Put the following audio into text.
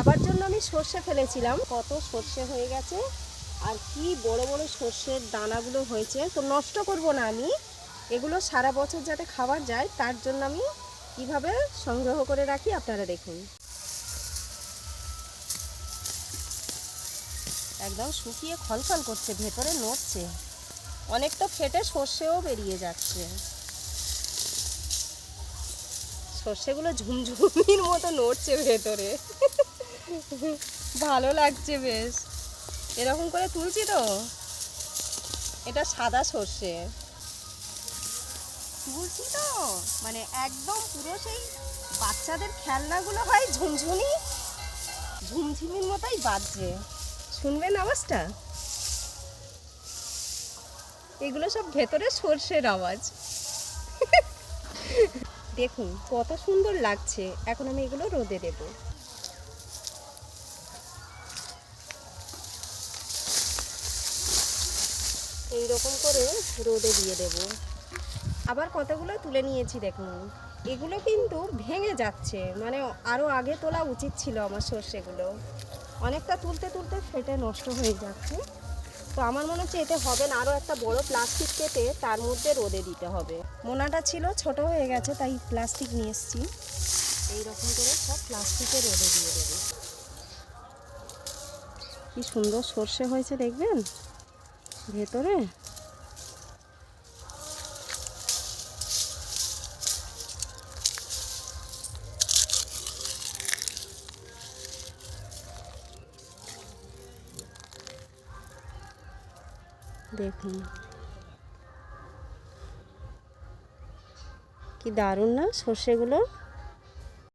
খাবার জন্য আমি সর্ষে ফেলেছিলাম, কত সর্ষে হয়ে গেছে আর কি বড় বড় সর্ষের দানাগুলো হয়েছে। তো নষ্ট করব না আমি, এগুলো সারা বছর যাতে খাবার যায় তার জন্য আমি কিভাবে সংগ্রহ করে রাখি আপনারা দেখুন। একদম শুকিয়ে খলখল করছে, ভেতরে নড়ছে, অনেকটা ফেটে সর্ষেও বেরিয়ে যাচ্ছে। সর্ষেগুলো ঝুমঝুমির মতো নড়ছে ভেতরে, ভালো লাগছে বেশ। এরকম করে তুলছি তো। এটা সাদা সর্ষে তুলছি তো, মানে একদম পুরো সেই বাচ্চাদের খেলনাগুলো হয় ঝুনঝুনি, ঝুমঝুমির মতোই বাজছে। শুনবেন আওয়াজটা? এগুলো সব ভেতরে সর্ষের আওয়াজ। দেখুন কত সুন্দর লাগছে। এখন আমি এগুলো রোদে দেব। এইরকম করে রোদে দিয়ে দেব। আবার কতগুলো তুলে নিয়েছি দেখুন। এগুলো কিন্তু ভেঙে যাচ্ছে, মানে আরও আগে তোলা উচিত ছিল আমার সর্ষেগুলো। অনেকটা তুলতে তুলতে ফেটে নষ্ট হয়ে যাচ্ছে। তো আমার মনে হচ্ছে এতে হবে না, আরও একটা বড় প্লাস্টিক কেটে তার মধ্যে রোদে দিতে হবে। মোনাটা ছিল ছোট হয়ে গেছে, তাই প্লাস্টিক নিয়ে এসেছি। এইরকম করে সব প্লাস্টিকে রোদে দিয়ে দেবে। কি সুন্দর সর্ষে হয়েছে দেখবেন ভেতরে। দেখুন কি দারুণ না সর্ষেগুলো।